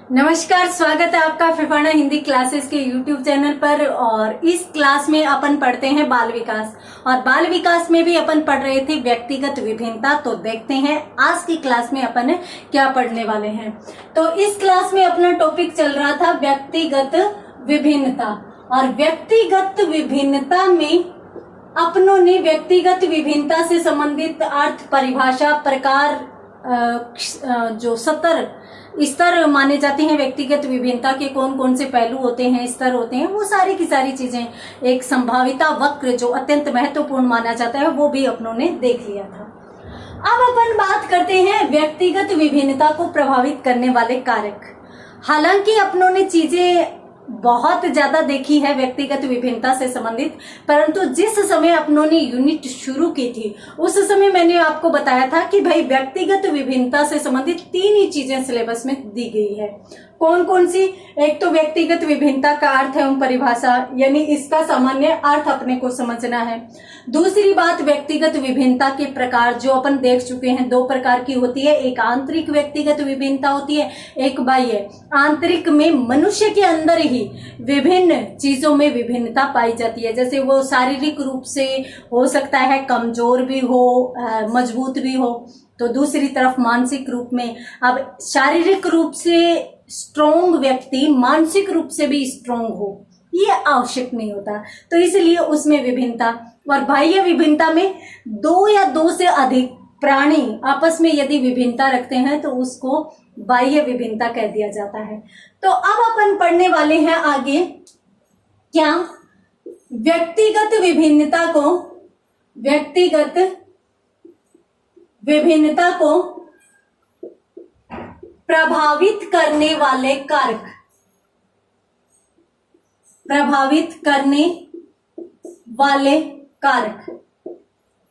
नमस्कार, स्वागत है आपका फिफाना हिंदी क्लासेस के YouTube चैनल पर। और इस क्लास में अपन पढ़ते हैं बाल विकास, और बाल विकास में भी अपन पढ़ रहे थे व्यक्तिगत विभिन्नता। तो देखते हैं आज की क्लास में अपन क्या पढ़ने वाले हैं। तो इस क्लास में अपना टॉपिक चल रहा था व्यक्तिगत विभिन्नता, और व्यक्तिगत विभिन्नता में अपनों ने व्यक्तिगत विभिन्नता से संबंधित अर्थ, परिभाषा, प्रकार, जो स्तर माने जाते हैं व्यक्तिगत विभिन्नता के, कौन कौन से पहलू होते हैं, स्तर होते हैं, वो सारी की सारी चीजें, एक संभाविता वक्र जो अत्यंत महत्वपूर्ण माना जाता है, वो भी अपनों ने देख लिया था। अब अपन बात करते हैं व्यक्तिगत विभिन्नता को प्रभावित करने वाले कारक। हालांकि अपनों ने चीजें बहुत ज्यादा देखी है व्यक्तिगत विभिन्नता से संबंधित, परंतु जिस समय अपनों ने यूनिट शुरू की थी उस समय मैंने आपको बताया था कि भाई व्यक्तिगत विभिन्नता से संबंधित 3 ही चीजें सिलेबस में दी गई है। कौन कौन सी? एक तो व्यक्तिगत विभिन्नता का अर्थ एवं परिभाषा, यानी इसका सामान्य अर्थ अपने को समझना है। दूसरी बात, व्यक्तिगत विभिन्नता के प्रकार जो अपन देख चुके हैं, 2 प्रकार की होती है। एक आंतरिक व्यक्तिगत विभिन्नता होती है, एक बाह्य। आंतरिक में मनुष्य के अंदर ही विभिन्न चीजों में विभिन्नता पाई जाती है, जैसे वो शारीरिक रूप से हो सकता है कमजोर भी हो, मजबूत भी हो। तो दूसरी तरफ मानसिक रूप में, अब शारीरिक रूप से स्ट्रोंग व्यक्ति मानसिक रूप से भी स्ट्रोंग हो, ये आवश्यक नहीं होता, तो इसलिए उसमें विभिन्नता। और बाह्य विभिन्नता में 2 या 2 से अधिक प्राणी आपस में यदि विभिन्नता रखते हैं तो उसको बाह्य विभिन्नता कह दिया जाता है। तो अब अपन पढ़ने वाले हैं आगे क्या, व्यक्तिगत विभिन्नता को प्रभावित करने वाले कारक,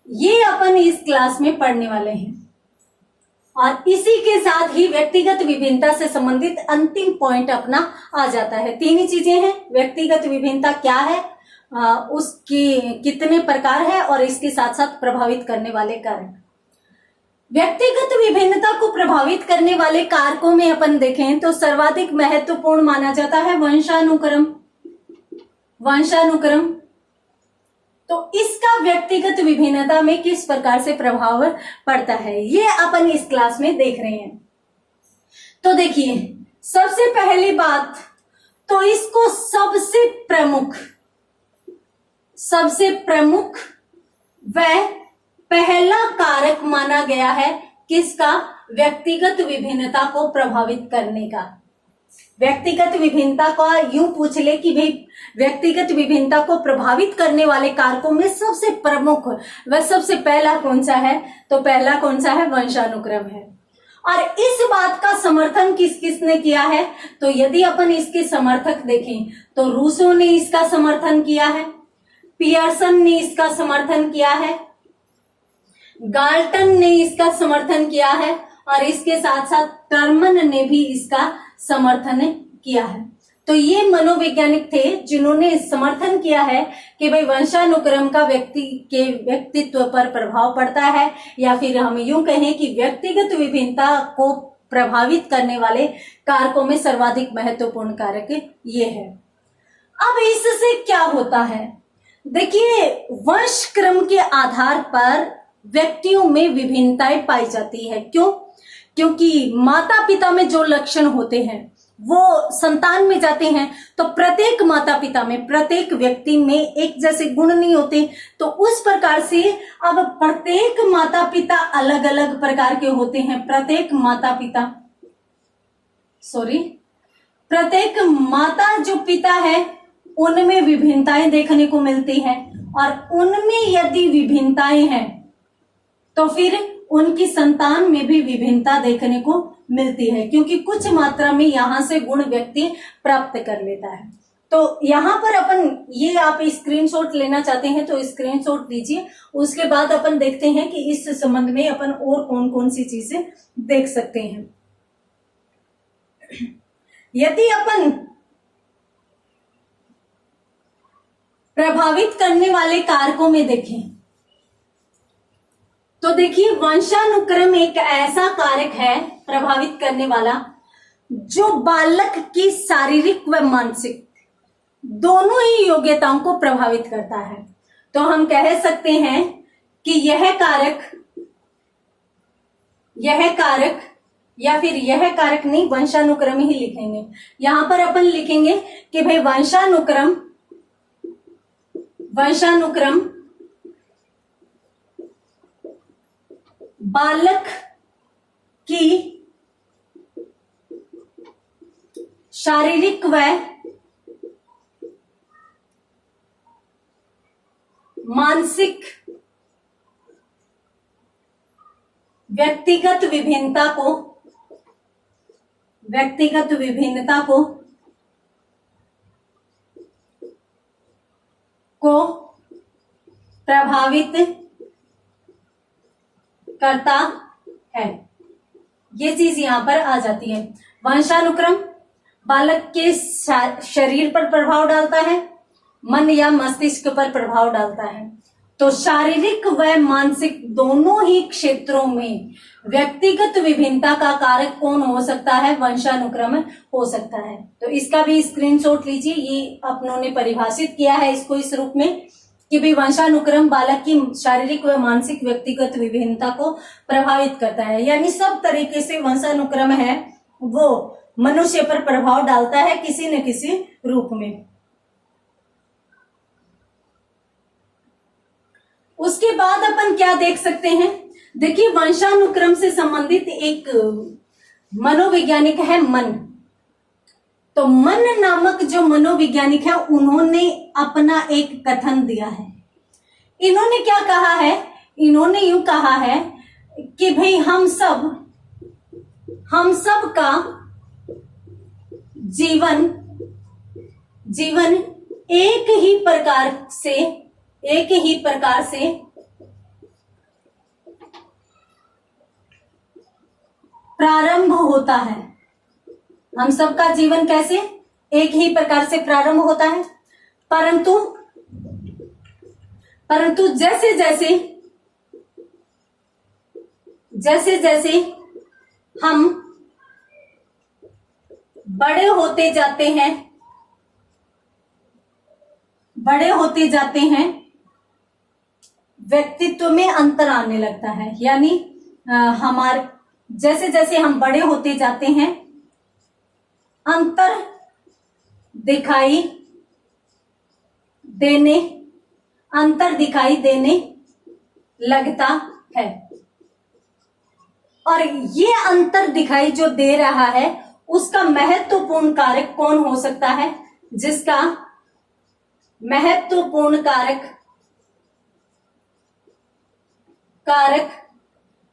ये अपन इस क्लास में पढ़ने वाले हैं। और इसी के साथ ही व्यक्तिगत विभिन्नता से संबंधित अंतिम पॉइंट अपना आ जाता है। 3 ही चीजें हैं, व्यक्तिगत विभिन्नता क्या है, उसकी कितने प्रकार है, और इसके साथ साथ प्रभावित करने वाले कारक। व्यक्तिगत विभिन्नता को प्रभावित करने वाले कारकों में अपन देखें तो सर्वाधिक महत्वपूर्ण माना जाता है वंशानुक्रम। तो इसका व्यक्तिगत विभिन्नता में किस प्रकार से प्रभाव पड़ता है, ये अपन इस क्लास में देख रहे हैं। तो देखिए, सबसे पहली बात तो इसको सबसे प्रमुख व पहला कारक माना गया है किसका, व्यक्तिगत विभिन्नता को प्रभावित करने का। व्यक्तिगत विभिन्नता का यूं पूछ ले कि भाई व्यक्तिगत विभिन्नता को प्रभावित करने वाले कारकों में सबसे प्रमुख व सबसे पहला कौन सा है, तो पहला कौन सा है, वंशानुक्रम है। और इस बात का समर्थन किस किसने किया है, तो यदि अपन इसके समर्थक देखें तो रूसो ने इसका समर्थन किया है, पियर्सन ने इसका समर्थन किया है, गाल्टन ने इसका समर्थन किया है, और इसके साथ साथ टर्मन ने भी इसका समर्थन किया है। तो ये मनोवैज्ञानिक थे जिन्होंने समर्थन किया है कि भाई वंशानुक्रम का व्यक्ति के व्यक्तित्व पर प्रभाव पड़ता है, या फिर हम यूं कहें कि व्यक्तिगत विभिन्नता को प्रभावित करने वाले कारकों में सर्वाधिक महत्वपूर्ण कारक ये है। अब इससे क्या होता है, देखिए, वंश क्रम के आधार पर व्यक्तियों में विभिन्नताएं पाई जाती है। क्यों? क्योंकि माता पिता में जो लक्षण होते हैं वो संतान में जाते हैं, तो प्रत्येक माता पिता में, प्रत्येक व्यक्ति में एक जैसे गुण नहीं होते, तो उस प्रकार से अब प्रत्येक माता पिता अलग अलग प्रकार के होते हैं। प्रत्येक माता जो पिता है उनमें विभिन्नताएं देखने को मिलती है, और उनमें यदि विभिन्नताएं हैं तो फिर उनकी संतान में भी विभिन्नता देखने को मिलती है, क्योंकि कुछ मात्रा में यहां से गुण व्यक्ति प्राप्त कर लेता है। तो यहां पर अपन, ये आप स्क्रीनशॉट लेना चाहते हैं तो स्क्रीनशॉट लीजिए, उसके बाद अपन देखते हैं कि इस संबंध में अपन और कौन कौन सी चीजें देख सकते हैं। यदि अपन प्रभावित करने वाले कारकों में देखें तो देखिए, वंशानुक्रम एक ऐसा कारक है प्रभावित करने वाला जो बालक की शारीरिक व मानसिक दोनों ही योग्यताओं को प्रभावित करता है। तो हम कह सकते हैं कि यह कारक या फिर यह कारक नहीं, वंशानुक्रम ही लिखेंगे। यहां पर अपन लिखेंगे कि भाई वंशानुक्रम बालक की शारीरिक व मानसिक व्यक्तिगत विभिन्नता को प्रभावित करता है। ये चीज यहां पर आ जाती है। वंशानुक्रम बालक के शरीर पर प्रभाव डालता है, मन या मस्तिष्क पर प्रभाव डालता है। तो शारीरिक व मानसिक दोनों ही क्षेत्रों में व्यक्तिगत विभिन्नता का कारक कौन हो सकता है? वंशानुक्रम हो सकता है। तो इसका भी स्क्रीनशॉट लीजिए। ये अपनों ने परिभाषित किया है इसको इस रूप में कि भाई वंशानुक्रम बालक की शारीरिक व मानसिक व्यक्तिगत विभिन्नता को प्रभावित करता है। यानी सब तरीके से वंशानुक्रम है वो मनुष्य पर प्रभाव डालता है किसी न किसी रूप में। उसके बाद अपन क्या देख सकते हैं? देखिए, वंशानुक्रम से संबंधित एक मनोवैज्ञानिक है मन। तो मन नामक जो मनोवैज्ञानिक है उन्होंने अपना एक कथन दिया है। इन्होंने क्या कहा है? इन्होंने यूं कहा है कि भाई हम सब का जीवन एक ही प्रकार से प्रारंभ होता है। हम सबका जीवन कैसे? एक ही प्रकार से प्रारंभ होता है, परंतु जैसे जैसे हम बड़े होते जाते हैं व्यक्तित्व में अंतर आने लगता है। यानी हमारे जैसे जैसे हम बड़े होते जाते हैं अंतर दिखाई देने लगता है। और ये अंतर दिखाई जो दे रहा है उसका महत्वपूर्ण कारक कौन हो सकता है? जिसका महत्वपूर्ण कारक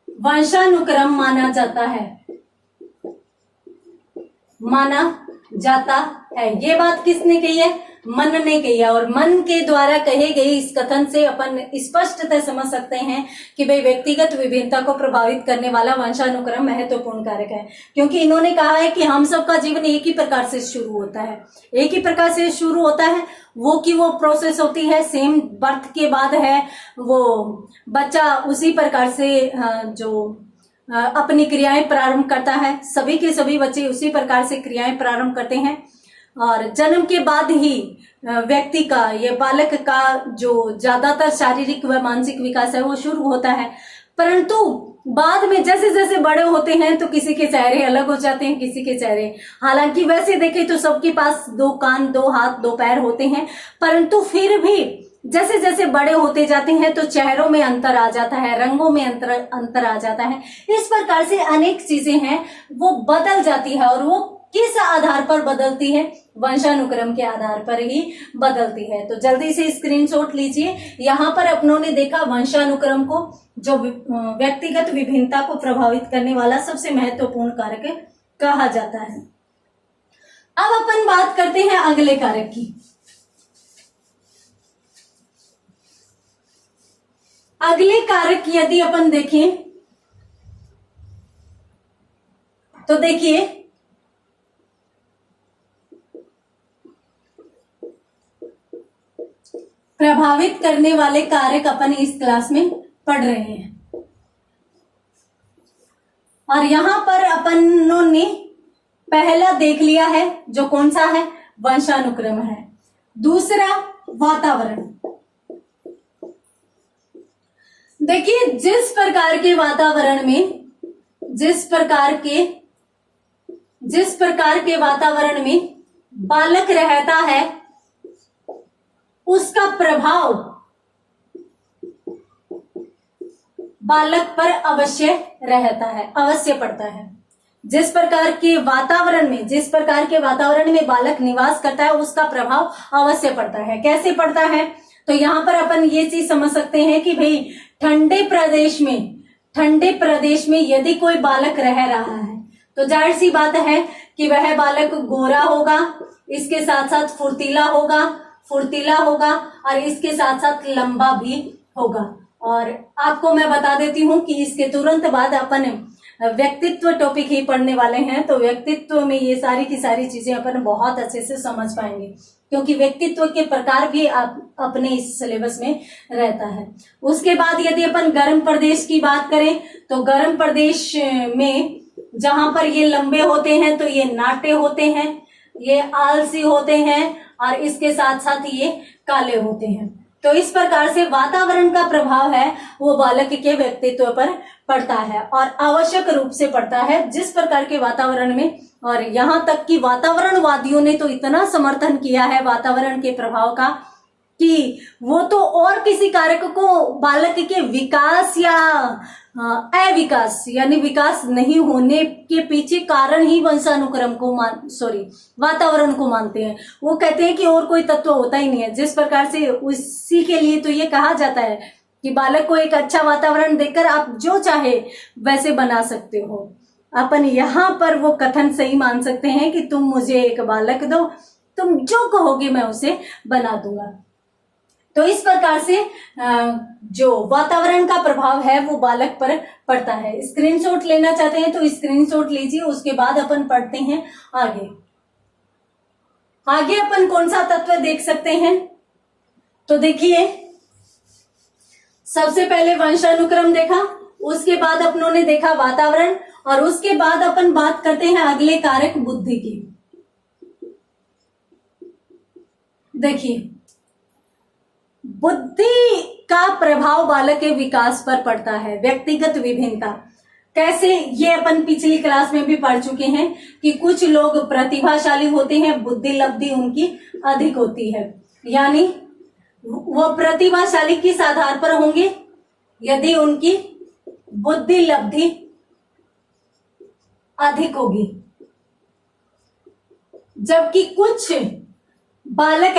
वंशानुक्रम माना जाता है। ये बात किसने कही है? मन ने कही है। और मन के द्वारा कहे गए इस कथन से अपन स्पष्टतः समझ सकते हैं कि भाई व्यक्तिगत विभिन्नता को प्रभावित करने वाला वंशानुक्रम महत्वपूर्ण कारक है। क्योंकि इन्होंने कहा है कि हम सबका जीवन एक ही प्रकार से शुरू होता है, वो प्रोसेस होती है सेम बर्थ के बाद है। वो बच्चा उसी प्रकार से जो अपनी क्रियाएं प्रारंभ करता है, सभी के सभी बच्चे उसी प्रकार से क्रियाएं प्रारंभ करते हैं। और जन्म के बाद ही व्यक्ति का, ये बालक का जो ज्यादातर शारीरिक व मानसिक विकास है वो शुरू होता है। परंतु बाद में जैसे जैसे बड़े होते हैं तो किसी के चेहरे अलग हो जाते हैं, किसी के चेहरे, हालांकि वैसे देखें तो सबके पास 2 कान, 2 हाथ, 2 पैर होते हैं, परंतु फिर भी जैसे जैसे बड़े होते जाते हैं तो चेहरों में अंतर आ जाता है, रंगों में अंतर आ जाता है। इस प्रकार से अनेक चीजें हैं वो बदल जाती है। और वो किस आधार पर बदलती है? वंशानुक्रम के आधार पर ही बदलती है। तो जल्दी से स्क्रीनशॉट लीजिए। यहाँ पर अपनों ने देखा वंशानुक्रम को जो व्यक्तिगत विभिन्नता को प्रभावित करने वाला सबसे महत्वपूर्ण कारक कहा जाता है। अब अपन बात करते हैं अगले कारक की। अगले कारक यदि अपन देखें तो देखिए, प्रभावित करने वाले कारक अपन इस क्लास में पढ़ रहे हैं। और यहां पर अपनों ने पहला देख लिया है, जो कौन सा है, वंशानुक्रम है। दूसरा वातावरण। देखिए जिस प्रकार के वातावरण में, जिस प्रकार के वातावरण में बालक रहता है उसका प्रभाव बालक पर अवश्य रहता है, अवश्य पड़ता है। जिस प्रकार के वातावरण में बालक निवास करता है उसका प्रभाव अवश्य पड़ता है। कैसे पड़ता है, तो यहाँ पर अपन ये चीज समझ सकते हैं कि भाई ठंडे प्रदेश में यदि कोई बालक रह रहा है तो जाहिर सी बात है कि वह बालक गोरा होगा, इसके साथ साथ फुर्तीला होगा और इसके साथ साथ लंबा भी होगा। और आपको मैं बता देती हूँ कि इसके तुरंत बाद अपन व्यक्तित्व टॉपिक ही पढ़ने वाले हैं, तो व्यक्तित्व में ये सारी की सारी चीजें अपन बहुत अच्छे से समझ पाएंगे, क्योंकि व्यक्तित्व के प्रकार भी अपने इस सिलेबस में रहता है। उसके बाद यदि अपन गर्म प्रदेश की बात करें तो गर्म प्रदेश में जहां पर ये लंबे होते हैं तो ये नाटे होते हैं, ये आलसी होते हैं और इसके साथ साथ ये काले होते हैं। तो इस प्रकार से वातावरण का प्रभाव है वो बालक के व्यक्तित्व पर पड़ता है और आवश्यक रूप से पड़ता है। जिस प्रकार के वातावरण में, और यहाँ तक कि वातावरणवादियों ने तो इतना समर्थन किया है वातावरण के प्रभाव का कि वो तो और किसी कारक को बालक के विकास या अविकास यानी विकास नहीं होने के पीछे कारण ही वंशानुक्रम को वातावरण को मानते हैं। वो कहते हैं कि और कोई तत्व होता ही नहीं है। जिस प्रकार से उसी के लिए तो ये कहा जाता है कि बालक को एक अच्छा वातावरण देकर आप जो चाहे वैसे बना सकते हो। अपन यहाँ पर वो कथन सही मान सकते हैं कि तुम मुझे एक बालक दो, तुम जो कहोगे मैं उसे बना दूंगा। तो इस प्रकार से जो वातावरण का प्रभाव है वो बालक पर पड़ता है। स्क्रीनशॉट लेना चाहते हैं तो स्क्रीनशॉट लीजिए। उसके बाद अपन पढ़ते हैं आगे अपन कौन सा तत्व देख सकते हैं। तो देखिए सबसे पहले वंशानुक्रम देखा, उसके बाद अपनों ने देखा वातावरण और उसके बाद अपन बात करते हैं अगले कारक बुद्धि की। देखिए बुद्धि का प्रभाव बालक के विकास पर पड़ता है। व्यक्तिगत विभिन्नता कैसे, ये अपन पिछली क्लास में भी पढ़ चुके हैं कि कुछ लोग प्रतिभाशाली होते हैं, बुद्धि लब्धि उनकी अधिक होती है, यानी वो प्रतिभाशाली किस आधार पर होंगे, यदि उनकी बुद्धि लब्धि अधिक होगी। जबकि कुछ बालक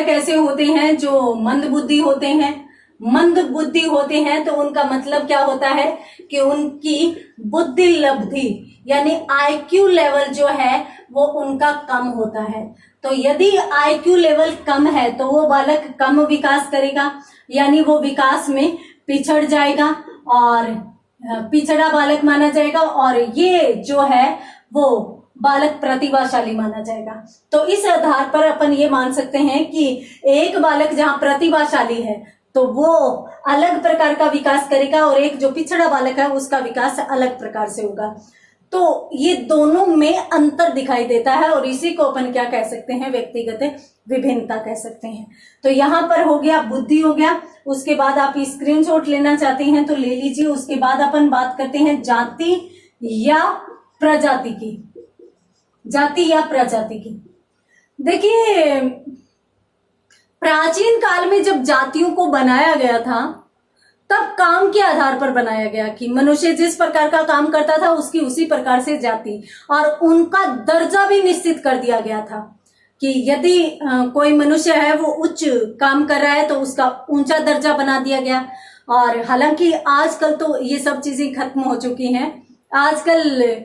ऐसे होते हैं जो मंद बुद्धि होते हैं। तो उनका मतलब क्या होता है कि उनकी बुद्धि लब्धि यानी आईक्यू लेवल जो है वो उनका कम होता है। तो यदि आईक्यू लेवल कम है तो वो बालक कम विकास करेगा, यानी वो विकास में पिछड़ जाएगा और पिछड़ा बालक माना जाएगा, और ये जो है वो बालक प्रतिभाशाली माना जाएगा। तो इस आधार पर अपन ये मान सकते हैं कि एक बालक जहां प्रतिभाशाली है तो वो अलग प्रकार का विकास करेगा और एक जो पिछड़ा बालक है उसका विकास अलग प्रकार से होगा। तो ये दोनों में अंतर दिखाई देता है और इसी को अपन क्या कह सकते हैं, व्यक्तिगत विभिन्नता कह सकते हैं। तो यहाँ पर हो गया बुद्धि हो गया। उसके बाद आप स्क्रीनशॉट लेना चाहते हैं तो ले लीजिए। उसके बाद अपन बात करते हैं जाति या प्रजाति की। देखिए प्राचीन काल में जब जातियों को बनाया गया था तब काम के आधार पर बनाया गया कि मनुष्य जिस प्रकार का काम करता था उसकी उसी प्रकार से जाति और उनका दर्जा भी निश्चित कर दिया गया था कि यदि कोई मनुष्य है वो उच्च काम कर रहा है तो उसका ऊंचा दर्जा बना दिया गया। और हालांकि आजकल तो ये सब चीजें खत्म हो चुकी हैं। आजकल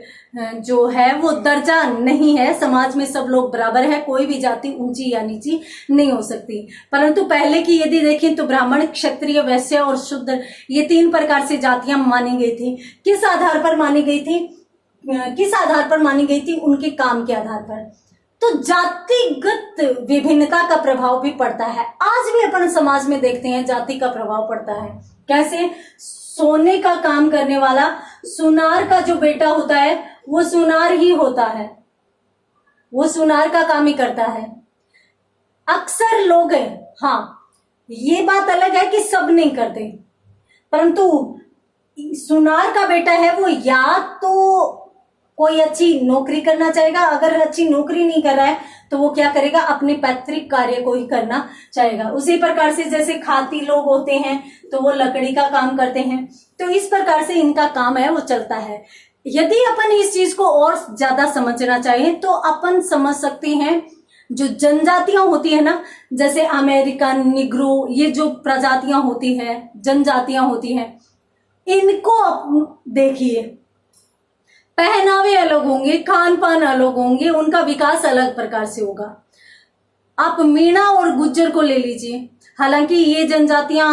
जो है वो दर्जा नहीं है, समाज में सब लोग बराबर है, कोई भी जाति ऊंची या नीची नहीं हो सकती। परंतु पहले की यदि देखें तो ब्राह्मण, क्षत्रिय, वैश्य और शूद्र ये 3 प्रकार से जातियां मानी गई थी। किस आधार पर मानी गई थी? उनके काम के आधार पर। तो जातिगत विभिन्नता का प्रभाव भी पड़ता है। आज भी अपन समाज में देखते हैं जाति का प्रभाव पड़ता है। कैसे? सोने का काम करने वाला सुनार का जो बेटा होता है वो सुनार ही होता है, वो सुनार का काम ही करता है। अक्सर लोग हैं, हाँ ये बात अलग है कि सब नहीं करते, परंतु सुनार का बेटा है वो या तो कोई अच्छी नौकरी करना चाहेगा, अगर अच्छी नौकरी नहीं कर रहा है तो वो क्या करेगा, अपने पैतृक कार्य को ही करना चाहेगा। उसी प्रकार से जैसे खाती लोग होते हैं तो वो लकड़ी का काम करते हैं, तो इस प्रकार से इनका काम है वो चलता है। यदि अपन इस चीज को और ज्यादा समझना चाहें तो अपन समझ सकते हैं जो जनजातियां होती है ना, जैसे अमेरिकन, निग्रो, ये जो प्रजातियां होती है, जनजातियां होती हैं, इनको देखिए, पहनावे अलग होंगे, खान पान अलग होंगे, उनका विकास अलग प्रकार से होगा। आप मीणा और गुज्जर को ले लीजिए, हालांकि ये जनजातियां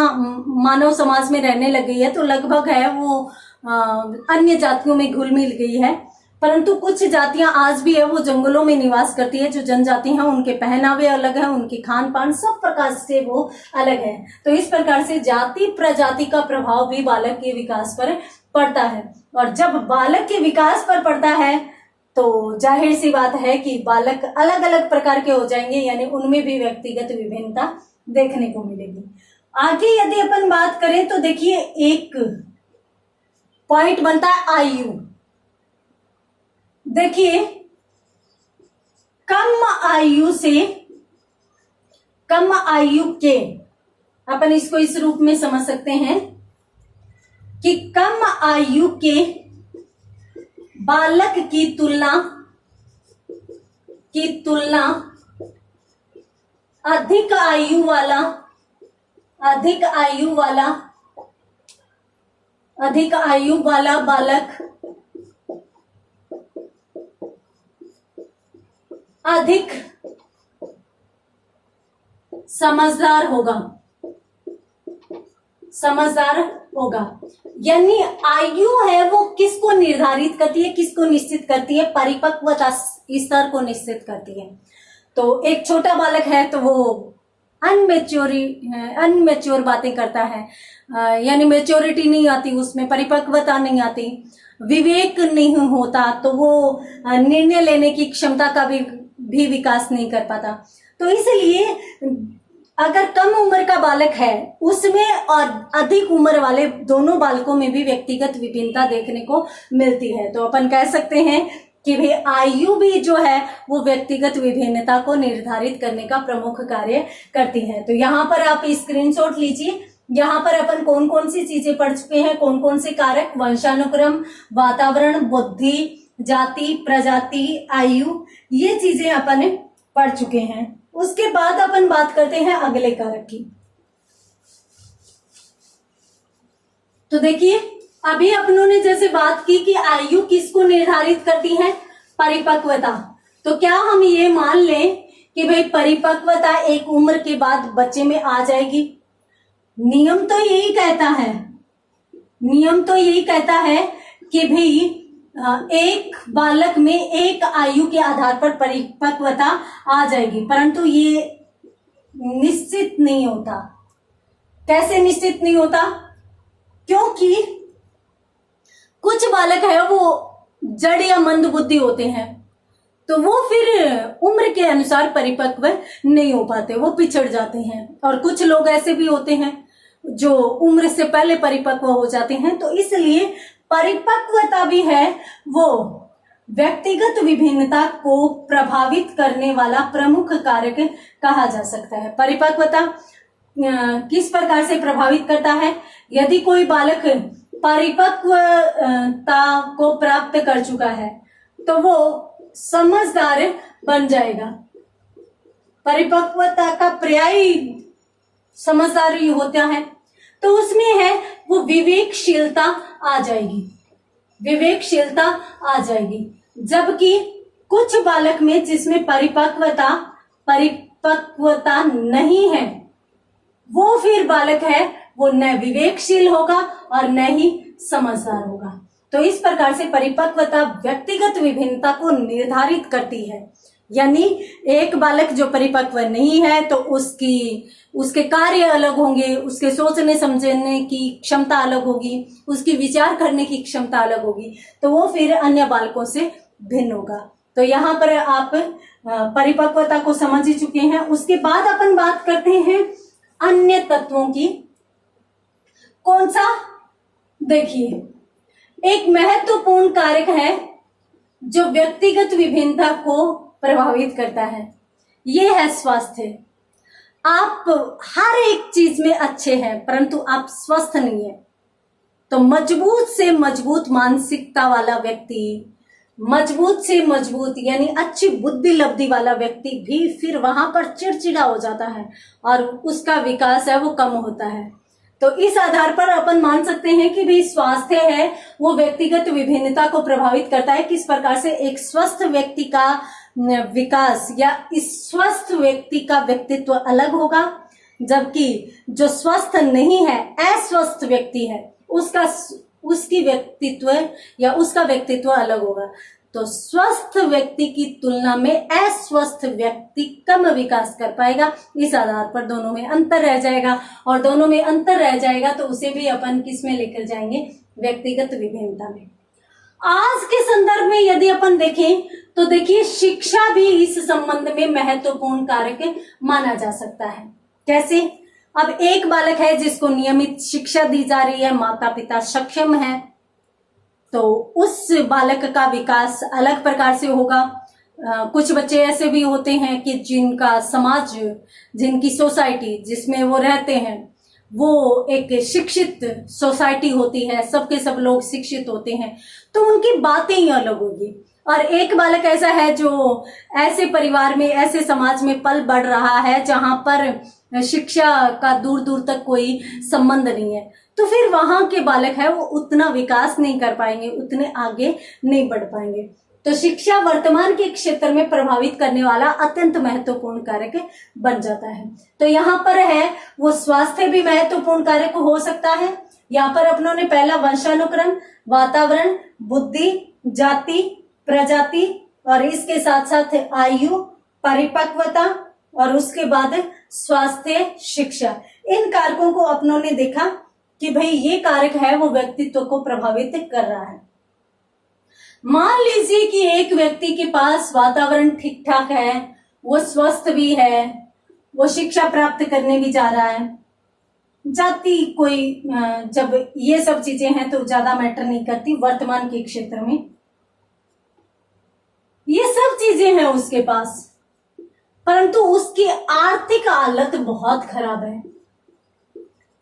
मानव समाज में रहने लग गई है तो लगभग है वो अन्य जातियों में घुल मिल गई है, परंतु कुछ जातियां आज भी है वो जंगलों में निवास करती है। जो जनजाति हैं उनके पहनावे अलग है, उनके खान पान सब प्रकार से वो अलग है। तो इस प्रकार से जाति प्रजाति का प्रभाव भी बालक के विकास पर पड़ता है, और जब बालक के विकास पर पड़ता है तो जाहिर सी बात है कि बालक अलग अलग प्रकार के हो जाएंगे, यानी उनमें भी व्यक्तिगत विभिन्नता देखने को मिलेगी। आगे यदि अपन बात करें तो देखिए एक पॉइंट बनता है आयु। देखिए कम आयु के, अपन इसको इस रूप में समझ सकते हैं कि कम आयु के बालक की तुलना अधिक आयु वाला बालक अधिक समझदार होगा। यानी आयु है वो किसको निर्धारित करती है, किसको निश्चित करती है, परिपक्वता स्तर को निश्चित करती है। तो एक छोटा बालक है तो वो अनमेच्योर बातें करता है, यानी मेच्योरिटी नहीं आती, उसमें परिपक्वता नहीं आती, विवेक नहीं होता, तो वो निर्णय लेने की क्षमता का भी विकास नहीं कर पाता। तो इसलिए अगर कम उम्र का बालक है उसमें और अधिक उम्र वाले दोनों बालकों में भी व्यक्तिगत विभिन्नता देखने को मिलती है। तो अपन कह सकते हैं कि भाई आयु भी जो है वो व्यक्तिगत विभिन्नता को निर्धारित करने का प्रमुख कार्य करती है। तो यहाँ पर आप स्क्रीनशॉट लीजिए, यहाँ पर अपन कौन कौन सी चीजें पढ़ चुके हैं, कौन कौन से कारक, वंशानुक्रम, वातावरण, बुद्धि, जाति, प्रजाति, आयु, ये चीजें अपन पढ़ चुके हैं। उसके बाद अपन बात करते हैं अगले कारक की। तो देखिए अभी अपनों ने जैसे बात की कि आयु किसको निर्धारित करती है, परिपक्वता। तो क्या हम ये मान लें कि भाई परिपक्वता एक उम्र के बाद बच्चे में आ जाएगी? नियम तो यही कहता है कि भाई एक बालक में एक आयु के आधार पर परिपक्वता आ जाएगी, परंतु ये निश्चित नहीं होता। कैसे निश्चित नहीं होता? क्योंकि कुछ बालक है वो जड़ या मंद बुद्धि होते हैं, तो वो फिर उम्र के अनुसार परिपक्व नहीं हो पाते, वो पिछड़ जाते हैं। और कुछ लोग ऐसे भी होते हैं जो उम्र से पहले परिपक्व हो जाते हैं। तो इसलिए परिपक्वता भी है वो व्यक्तिगत विभिन्नता को प्रभावित करने वाला प्रमुख कारक कहा जा सकता है। परिपक्वता किस प्रकार से प्रभावित करता है? यदि कोई बालक परिपक्वता को प्राप्त कर चुका है तो वो समझदार बन जाएगा। परिपक्वता का पर्याय समझदारी होता है, तो उसमें है वो विवेकशीलता आ जाएगी। जबकि कुछ बालक में जिसमें परिपक्वता नहीं है, वो फिर बालक है वो न विवेकशील होगा और न ही समझदार होगा। तो इस प्रकार से परिपक्वता व्यक्तिगत विभिन्नता को निर्धारित करती है। यानी एक बालक जो परिपक्व नहीं है तो उसके कार्य अलग होंगे, उसके सोचने समझने की क्षमता अलग होगी, उसकी विचार करने की क्षमता अलग होगी, तो वो फिर अन्य बालकों से भिन्न होगा। तो यहाँ पर आप परिपक्वता को समझ ही चुके हैं। उसके बाद अपन बात करते हैं अन्य तत्वों की। कौन सा? देखिए, एक महत्वपूर्ण कारक है जो व्यक्तिगत विभिन्नता को प्रभावित करता है, ये है स्वास्थ्य। आप हर एक चीज में अच्छे हैं परंतु आप स्वस्थ नहीं है, तो मजबूत से मजबूत मानसिकता वाला व्यक्ति, मजबूत से मजबूत यानी अच्छी बुद्धि लब्धि वाला व्यक्ति भी फिर वहां पर चिड़चिड़ा हो जाता है और उसका विकास है वो कम होता है। तो इस आधार पर अपन मान सकते हैं कि भाई स्वास्थ्य है वो व्यक्तिगत विभिन्नता को प्रभावित करता है। किस प्रकार से? एक स्वस्थ व्यक्ति का विकास या इस स्वस्थ व्यक्ति का व्यक्तित्व अलग होगा, जबकि जो स्वस्थ नहीं है, अस्वस्थ व्यक्ति है, उसकी व्यक्तित्व या उसका व्यक्तित्व अलग होगा। तो स्वस्थ व्यक्ति की तुलना में अस्वस्थ व्यक्ति कम विकास कर पाएगा। इस आधार पर दोनों में अंतर रह जाएगा, और दोनों में अंतर रह जाएगा तो उसे भी अपन किस में लेकर जाएंगे? व्यक्तिगत विभिन्नता में। आज के संदर्भ में यदि अपन देखें तो देखिए, शिक्षा भी इस संबंध में महत्वपूर्ण कारक माना जा सकता है। कैसे? अब एक बालक है जिसको नियमित शिक्षा दी जा रही है, माता पिता सक्षम है, तो उस बालक का विकास अलग प्रकार से होगा। कुछ बच्चे ऐसे भी होते हैं कि जिनका समाज, जिनकी सोसाइटी जिसमें वो रहते हैं वो एक शिक्षित सोसाइटी होती है, सबके सब लोग शिक्षित होते हैं, तो उनकी बातें ही अलग होगी। और एक बालक ऐसा है जो ऐसे परिवार में, ऐसे समाज में पल बढ़ रहा है जहां पर शिक्षा का दूर दूर तक कोई संबंध नहीं है, तो फिर वहां के बालक है वो उतना विकास नहीं कर पाएंगे, उतने आगे नहीं बढ़ पाएंगे। तो शिक्षा वर्तमान के क्षेत्र में प्रभावित करने वाला अत्यंत महत्वपूर्ण कारक बन जाता है। तो यहाँ पर है वो स्वास्थ्य भी महत्वपूर्ण कारक हो सकता है। यहाँ पर अपनों ने पहला वंशानुक्रम, वातावरण, बुद्धि, जाति, प्रजाति और इसके साथ साथ आयु, परिपक्वता और उसके बाद स्वास्थ्य, शिक्षा, इन कारकों को अपनों ने देखा कि भाई ये कारक है वो व्यक्तित्व को प्रभावित कर रहा है। मान लीजिए कि एक व्यक्ति के पास वातावरण ठीक ठाक है, वो स्वस्थ भी है, वो शिक्षा प्राप्त करने भी जा रहा है, जाति कोई, जब ये सब चीजें हैं तो ज्यादा मैटर नहीं करती वर्तमान के क्षेत्र में, ये सब चीजें हैं उसके पास, परंतु उसकी आर्थिक हालत बहुत खराब है,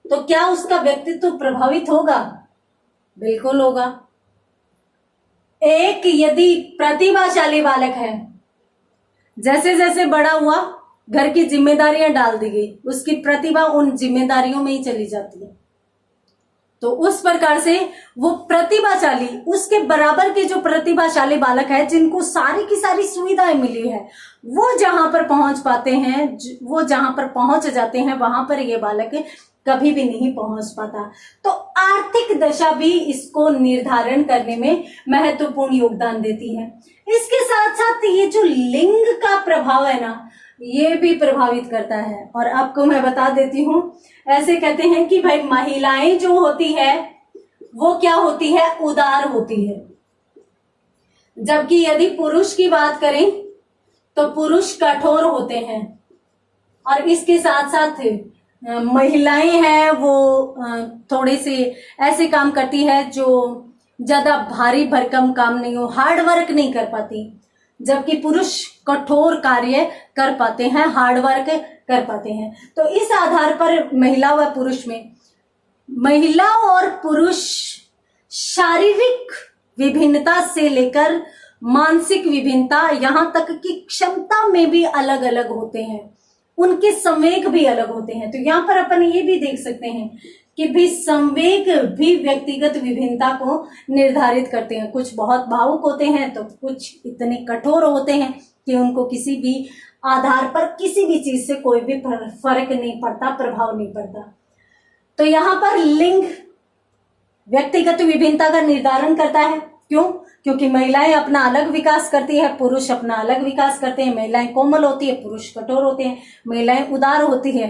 तो क्या उसका व्यक्तित्व प्रभावित होगा? बिल्कुल होगा। एक यदि प्रतिभाशाली बालक है, जैसे जैसे बड़ा हुआ घर की जिम्मेदारियां डाल दी गई, उसकी प्रतिभा उन जिम्मेदारियों में ही चली जाती है, तो उस प्रकार से वो प्रतिभाशाली, उसके बराबर के जो प्रतिभाशाली बालक है जिनको सारी की सारी सुविधाएं मिली है, वो जहां पर पहुंच पाते हैं, वो जहां पर पहुंच जाते हैं, वहां पर ये बालक कभी भी नहीं पहुंच पाता। तो आर्थिक दशा भी इसको निर्धारण करने में महत्वपूर्ण योगदान देती है। इसके साथ साथ ये जो लिंग का प्रभाव है ना, ये भी प्रभावित करता है। और आपको मैं बता देती हूँ, ऐसे कहते हैं कि भाई महिलाएं जो होती है वो क्या होती है? उदार होती है, जबकि यदि पुरुष की बात करें तो पुरुष कठोर होते हैं। और इसके साथ साथ महिलाएं हैं वो थोड़े से ऐसे काम करती है जो ज्यादा भारी भरकम काम नहीं हो, हार्ड वर्क नहीं कर पाती, जबकि पुरुष कठोर कार्य कर पाते हैं, हार्ड वर्क कर पाते हैं। तो इस आधार पर महिला व पुरुष में, महिला और पुरुष शारीरिक विभिन्नता से लेकर मानसिक विभिन्नता, यहाँ तक कि क्षमता में भी अलग अलग होते हैं, उनके संवेग भी अलग होते हैं। तो यहाँ पर अपन ये भी देख सकते हैं कि भी संवेग भी व्यक्तिगत विभिन्नता को निर्धारित करते हैं। कुछ बहुत भावुक होते हैं तो कुछ इतने कठोर होते हैं कि उनको किसी भी आधार पर किसी भी चीज से कोई भी फर्क नहीं पड़ता, प्रभाव नहीं पड़ता। तो यहाँ पर लिंग व्यक्तिगत विभिन्नता का निर्धारण करता है। क्यों? क्योंकि महिलाएं अपना अलग विकास करती है, पुरुष अपना अलग विकास करते हैं। महिलाएं कोमल होती है, पुरुष कठोर होते हैं, महिलाएं उदार होती है।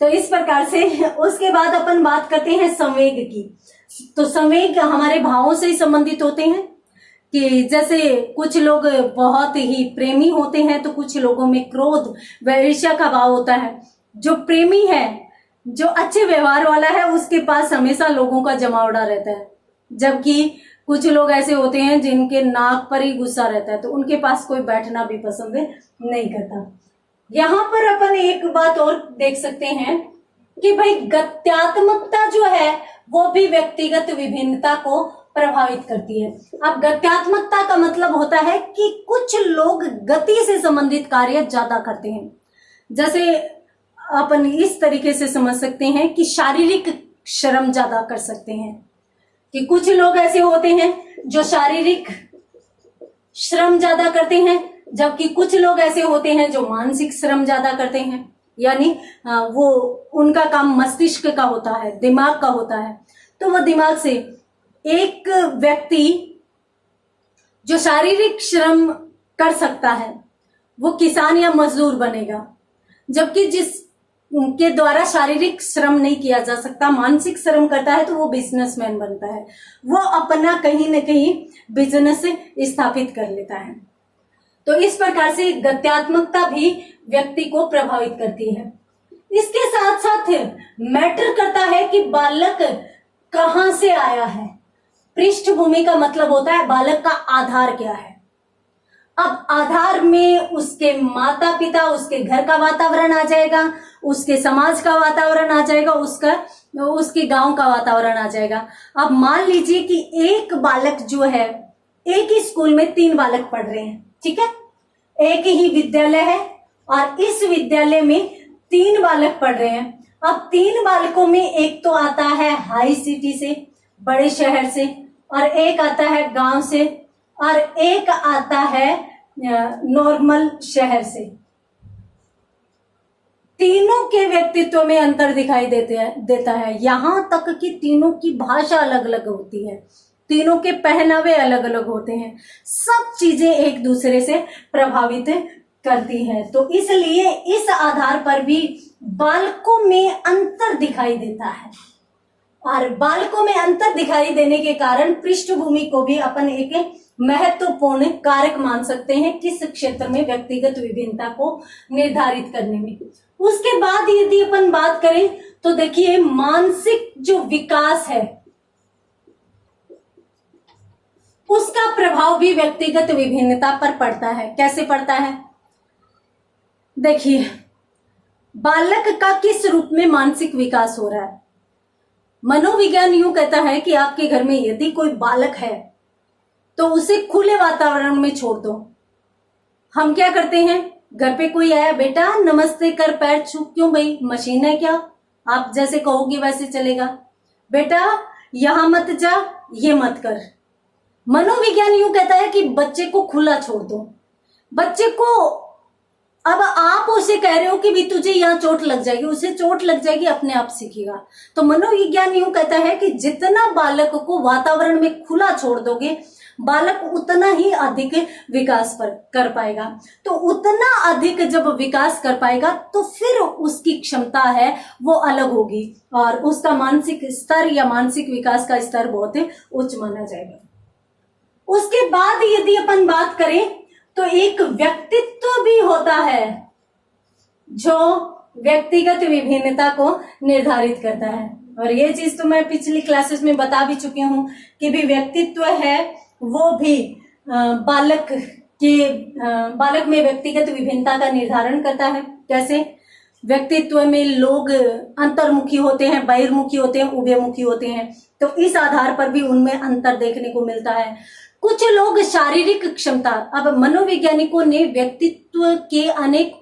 तो इस प्रकार से उसके बाद अपन बात करते हैं संवेग की। तो संवेग हमारे भावों से ही संबंधित होते हैं कि जैसे कुछ लोग बहुत ही प्रेमी होते हैं तो कुछ लोगों में क्रोध व ईर्ष्या का भाव होता है। जो प्रेमी है, जो अच्छे व्यवहार वाला है, उसके पास हमेशा लोगों का जमावड़ा रहता है। जबकि कुछ लोग ऐसे होते हैं जिनके नाक पर ही गुस्सा रहता है, तो उनके पास कोई बैठना भी पसंद नहीं करता। यहाँ पर अपन एक बात और देख सकते हैं कि भाई गत्यात्मकता जो है वो भी व्यक्तिगत विभिन्नता को प्रभावित करती है। अब गत्यात्मकता का मतलब होता है कि कुछ लोग गति से संबंधित कार्य ज्यादा करते हैं। जैसे अपन इस तरीके से समझ सकते हैं कि शारीरिक श्रम ज्यादा कर सकते हैं, कि कुछ लोग ऐसे होते हैं जो शारीरिक श्रम ज्यादा करते हैं, जबकि कुछ लोग ऐसे होते हैं जो मानसिक श्रम ज्यादा करते हैं। यानी वो उनका काम मस्तिष्क का होता है, दिमाग का होता है। तो वो दिमाग से एक व्यक्ति जो शारीरिक श्रम कर सकता है वो किसान या मजदूर बनेगा, जबकि जिस उनके द्वारा शारीरिक श्रम नहीं किया जा सकता, मानसिक श्रम करता है, तो वो बिजनेसमैन बनता है। वो अपना कहीं न कहीं बिजनेस स्थापित कर लेता है। तो इस प्रकार से गत्यात्मकता भी व्यक्ति को प्रभावित करती है। इसके साथ साथ मैटर करता है कि बालक कहाँ से आया है। पृष्ठभूमि का मतलब होता है बालक का आधार क्या है। अब आधार में उसके माता पिता, उसके घर का वातावरण आ जाएगा, उसके समाज का वातावरण आ जाएगा, उसके गांव का वातावरण आ जाएगा। अब मान लीजिए कि एक बालक जो है, एक ही स्कूल में 3 बालक पढ़ रहे हैं, ठीक है, एक ही विद्यालय है और इस विद्यालय में 3 बालक पढ़ रहे हैं। अब 3 बालकों में एक तो आता है हाई सिटी से, बड़े शहर से, और एक आता है गांव से, और एक आता है नॉर्मल शहर से। तीनों के व्यक्तित्व में अंतर दिखाई देता है। यहां तक कि तीनों की भाषा अलग अलग होती है, तीनों के पहनावे अलग अलग होते हैं, सब चीजें एक दूसरे से प्रभावित करती हैं। तो इसलिए इस आधार पर भी बालकों में अंतर दिखाई देता है, और बालकों में अंतर दिखाई देने के कारण पृष्ठभूमि को भी अपन एक महत्वपूर्ण कारक मान सकते हैं किस क्षेत्र में व्यक्तिगत विभिन्नता को निर्धारित करने में। उसके बाद यदि अपन बात करें तो देखिए मानसिक जो विकास है उसका प्रभाव भी व्यक्तिगत विभिन्नता पर पड़ता है। कैसे पड़ता है? देखिए बालक का किस रूप में मानसिक विकास हो रहा है। मनोविज्ञान यूं कहता है कि आपके घर में यदि कोई बालक है तो उसे खुले वातावरण में छोड़ दो। हम क्या करते हैं, घर पे कोई आया, बेटा नमस्ते कर, पैर छू, क्यों भाई मशीन है क्या, आप जैसे कहोगे वैसे चलेगा, बेटा यहां मत जा, ये मत कर। मनोविज्ञान यूं कहता है कि बच्चे को खुला छोड़ दो। बच्चे को, अब आप उसे कह रहे हो कि भी तुझे यहाँ चोट लग जाएगी, उसे चोट लग जाएगी, अपने आप सीखेगा। तो मनोविज्ञान यूं कहता है कि जितना बालक को वातावरण में खुला छोड़ दोगे बालक उतना ही अधिक विकास कर पाएगा। तो उतना अधिक जब विकास कर पाएगा तो फिर उसकी क्षमता है वो अलग होगी और उसका मानसिक स्तर या मानसिक विकास का स्तर बहुत उच्च माना जाएगा। उसके बाद यदि अपन बात करें तो एक व्यक्तित्व भी होता है जो व्यक्तिगत विभिन्नता को निर्धारित करता है। और ये चीज तो मैं पिछली क्लासेस में बता भी चुकी हूँ कि भी व्यक्तित्व है वो भी बालक में व्यक्तिगत विभिन्नता का निर्धारण करता है। कैसे? व्यक्तित्व में लोग अंतर्मुखी होते हैं, बहिर्मुखी होते हैं, उभयमुखी होते हैं, तो इस आधार पर भी उनमें अंतर देखने को मिलता है। कुछ लोग शारीरिक क्षमता, अब मनोवैज्ञानिकों ने व्यक्तित्व के अनेक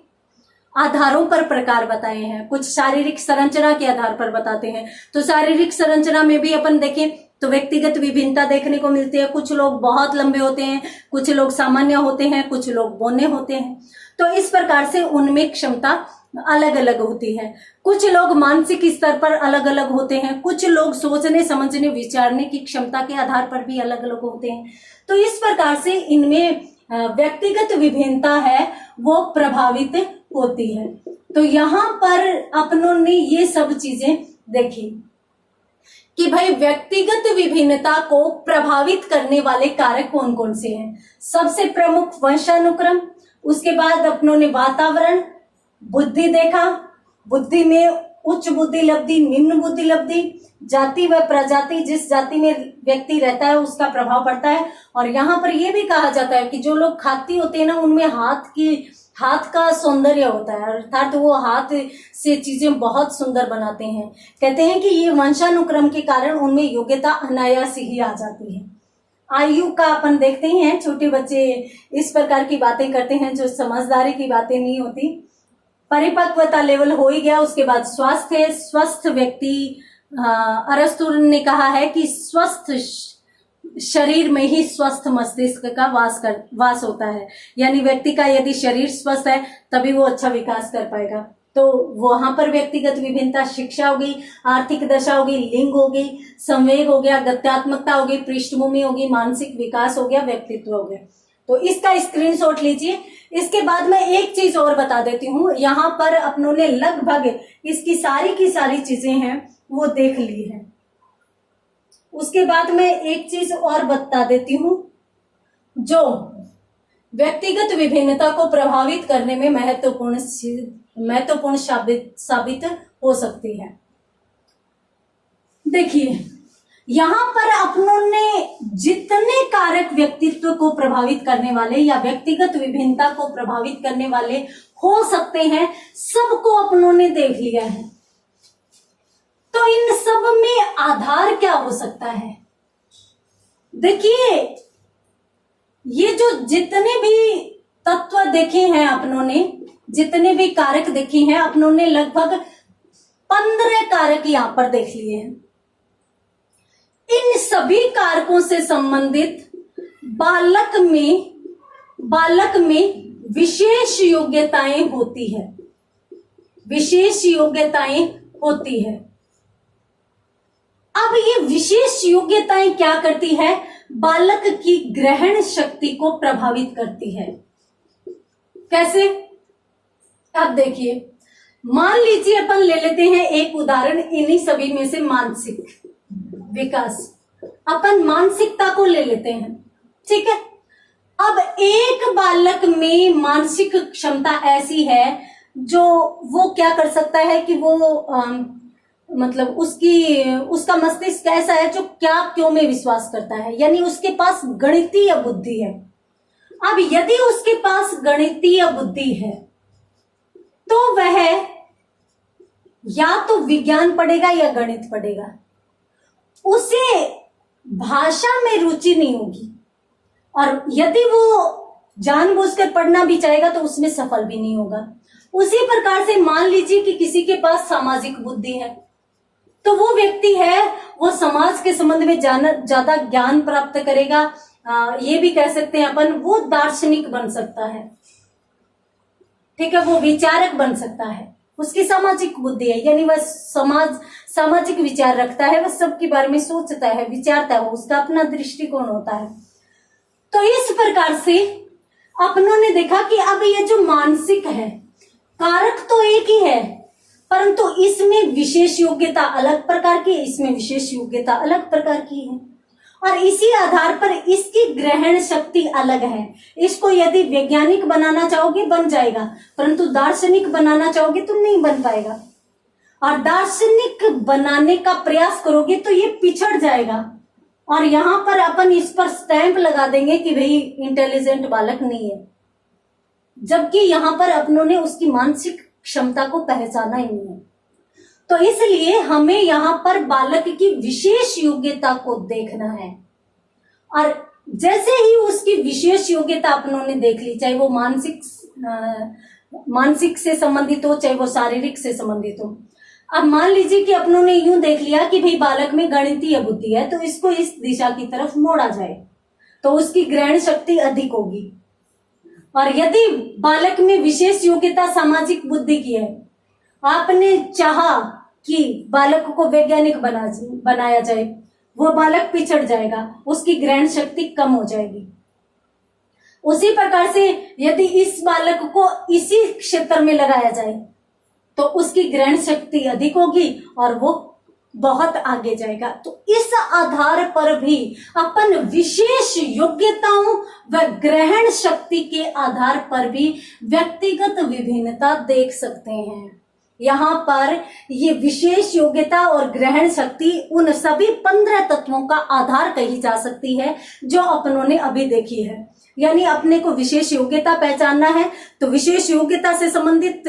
आधारों पर प्रकार बताए हैं, कुछ शारीरिक संरचना के आधार पर बताते हैं। तो शारीरिक संरचना में भी अपन देखें तो व्यक्तिगत विभिन्नता देखने को मिलती है। कुछ लोग बहुत लंबे होते हैं, कुछ लोग सामान्य होते हैं, कुछ लोग बौने होते हैं। तो इस प्रकार से उनमें क्षमता अलग अलग होती है। कुछ लोग मानसिक स्तर पर अलग अलग होते हैं, कुछ लोग सोचने समझने विचारने की क्षमता के आधार पर भी अलग अलग होते हैं। तो इस प्रकार से इनमें व्यक्तिगत विभिन्नता है वो प्रभावित होती है। तो यहाँ पर अपनों ने ये सब चीजें देखी कि भाई व्यक्तिगत विभिन्नता को प्रभावित करने वाले कारक कौन कौन से हैं। सबसे प्रमुख वंशानुक्रम, उसके बाद अपनों ने वातावरण, बुद्धि देखा, बुद्धि में उच्च बुद्धि लब्धि, निम्न बुद्धि लब्धि, जाति व प्रजाति, जिस जाति में व्यक्ति रहता है उसका प्रभाव पड़ता है। और यहाँ पर यह भी कहा जाता है कि जो लोग खाती होते हैं ना, उनमें हाथ का सौंदर्य होता है, अर्थात वो हाथ से चीजें बहुत सुंदर बनाते हैं। कहते हैं कि ये वंशानुक्रम के कारण उनमें योग्यता अनायास ही आ जाती है। आयु का अपन देखते ही हैं, छोटे बच्चे इस प्रकार की बातें करते हैं जो समझदारी की बातें नहीं होती। परिपक्वता लेवल हो ही गया, उसके बाद स्वास्थ्य, स्वस्थ व्यक्ति, अरस्तु ने कहा है कि स्वस्थ शरीर में ही स्वस्थ मस्तिष्क का वास होता है। यानी व्यक्ति का यदि शरीर स्वस्थ है तभी वो अच्छा विकास कर पाएगा। तो वहां पर व्यक्तिगत विभिन्नता, शिक्षा होगी, आर्थिक दशा होगी, लिंग होगी, संवेग हो गया, गत्यात्मकता होगी, पृष्ठभूमि होगी, मानसिक विकास हो गया, व्यक्तित्व हो गया। तो इसका स्क्रीनशॉट लीजिए। इसके बाद मैं एक चीज और बता देती हूँ। यहाँ पर अपनों ने लगभग इसकी सारी की सारी चीजें हैं वो देख ली है। उसके बाद मैं एक चीज और बता देती हूँ जो व्यक्तिगत विभिन्नता को प्रभावित करने में महत्वपूर्ण साबित हो सकती है। देखिए, यहाँ पर अपनों ने जितने कारक व्यक्तित्व को प्रभावित करने वाले या व्यक्तिगत विभिन्नता को प्रभावित करने वाले हो सकते हैं, सबको अपनों ने देख लिया है। तो इन सब में आधार क्या हो सकता है? देखिए, ये जो जितने भी तत्व देखे हैं अपनों ने, जितने भी कारक देखे हैं अपनों ने, लगभग 15 कारक यहां पर देख लिए हैं। इन सभी कारकों से संबंधित बालक में विशेष योग्यताएं होती है, विशेष योग्यताएं होती है। अब ये विशेष योग्यताएं क्या करती है? बालक की ग्रहण शक्ति को प्रभावित करती है। कैसे? अब देखिए, मान लीजिए अपन ले लेते हैं एक उदाहरण इन्हीं सभी में से, मानसिक विकास। अपन मानसिकता को ले लेते हैं, ठीक है। अब एक बालक में मानसिक क्षमता ऐसी है जो वो क्या कर सकता है कि वो मतलब उसका मस्तिष्क ऐसा है जो क्या क्यों में विश्वास करता है, यानी उसके पास गणितीय बुद्धि है। अब यदि उसके पास गणितीय बुद्धि है तो वह या तो विज्ञान पढ़ेगा या गणित पढ़ेगा। उसे भाषा में रुचि नहीं होगी, और यदि वो जानबूझकर पढ़ना भी चाहेगा तो उसमें सफल भी नहीं होगा। उसी प्रकार से मान लीजिए कि किसी के पास सामाजिक बुद्धि है, तो वो व्यक्ति है वो समाज के संबंध में ज्यादा ज्ञान प्राप्त करेगा। ये भी कह सकते हैं अपन, वो दार्शनिक बन सकता है, ठीक है, वो विचारक बन सकता है। उसकी सामाजिक बुद्धि है, यानी वह सामाजिक विचार रखता है, वह सबके बारे में सोचता है, विचारता है, उसका अपना दृष्टिकोण होता है। तो इस प्रकार से अपनों ने देखा कि अब ये जो मानसिक है, कारक तो एक ही है, परंतु इसमें विशेष योग्यता अलग प्रकार की, इसमें विशेष योग्यता अलग प्रकार की है, और इसी आधार पर इसकी ग्रहण शक्ति अलग है। इसको यदि वैज्ञानिक बनाना चाहोगे बन जाएगा, परंतु दार्शनिक बनाना चाहोगे तो नहीं बन पाएगा, और दार्शनिक बनाने का प्रयास करोगे तो ये पिछड़ जाएगा, और यहाँ पर अपन इस पर स्टैंप लगा देंगे कि भाई इंटेलिजेंट बालक नहीं है, जबकि यहाँ पर अपनों ने उसकी मानसिक क्षमता को पहचाना ही नहीं है। तो इसलिए हमें यहाँ पर बालक की विशेष योग्यता को देखना है, और जैसे ही उसकी विशेष योग्यता अपनों ने देख ली, चाहे वो मानसिक से संबंधित हो, चाहे वो शारीरिक से संबंधित हो। अब मान लीजिए कि अपनों ने यूं देख लिया कि भाई बालक में गणितीय बुद्धि है, तो इसको इस दिशा की तरफ मोड़ा जाए तो उसकी ग्रहण शक्ति अधिक होगी। और यदि बालक में विशेष योग्यता सामाजिक बुद्धि की है, आपने चाहा कि बालक को वैज्ञानिक बनाया जाए, वो बालक पिछड़ जाएगा, उसकी ग्रहण शक्ति कम हो जाएगी। उसी प्रकार से यदि इस बालक को इसी क्षेत्र में लगाया जाए तो उसकी ग्रहण शक्ति अधिक होगी और वो बहुत आगे जाएगा। तो इस आधार पर भी अपन विशेष योग्यताओं व ग्रहण शक्ति के आधार पर भी व्यक्तिगत विभिन्नता देख सकते हैं। यहाँ पर ये विशेष योग्यता और ग्रहण शक्ति उन सभी 15 तत्वों का आधार कही जा सकती है जो अपनों ने अभी देखी है। यानी अपने को विशेष योग्यता पहचानना है तो विशेष योग्यता से संबंधित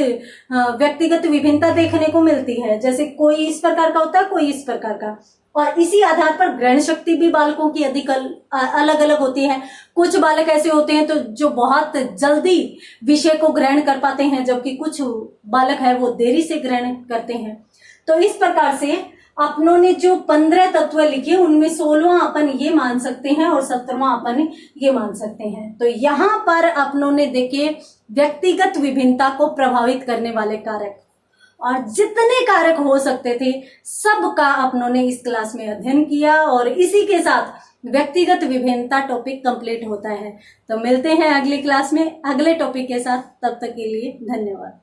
व्यक्तिगत विभिन्नता देखने को मिलती है। जैसे कोई इस प्रकार का होता है, कोई इस प्रकार का, और इसी आधार पर ग्रहण शक्ति भी बालकों की अधिक अलग अलग होती है। कुछ बालक ऐसे होते हैं तो जो बहुत जल्दी विषय को ग्रहण कर पाते हैं, जबकि कुछ बालक है वो देरी से ग्रहण करते हैं। तो इस प्रकार से अपनों ने जो 15 तत्व लिखे उनमें 16वां अपन ये मान सकते हैं और 17वां अपन ये मान सकते हैं। तो यहाँ पर अपनों ने देखे व्यक्तिगत विभिन्नता को प्रभावित करने वाले कारक, और जितने कारक हो सकते थे सबका अपनों ने इस क्लास में अध्ययन किया, और इसी के साथ व्यक्तिगत विभिन्नता टॉपिक कंप्लीट होता है। तो मिलते हैं अगली क्लास में अगले टॉपिक के साथ, तब तक के लिए धन्यवाद।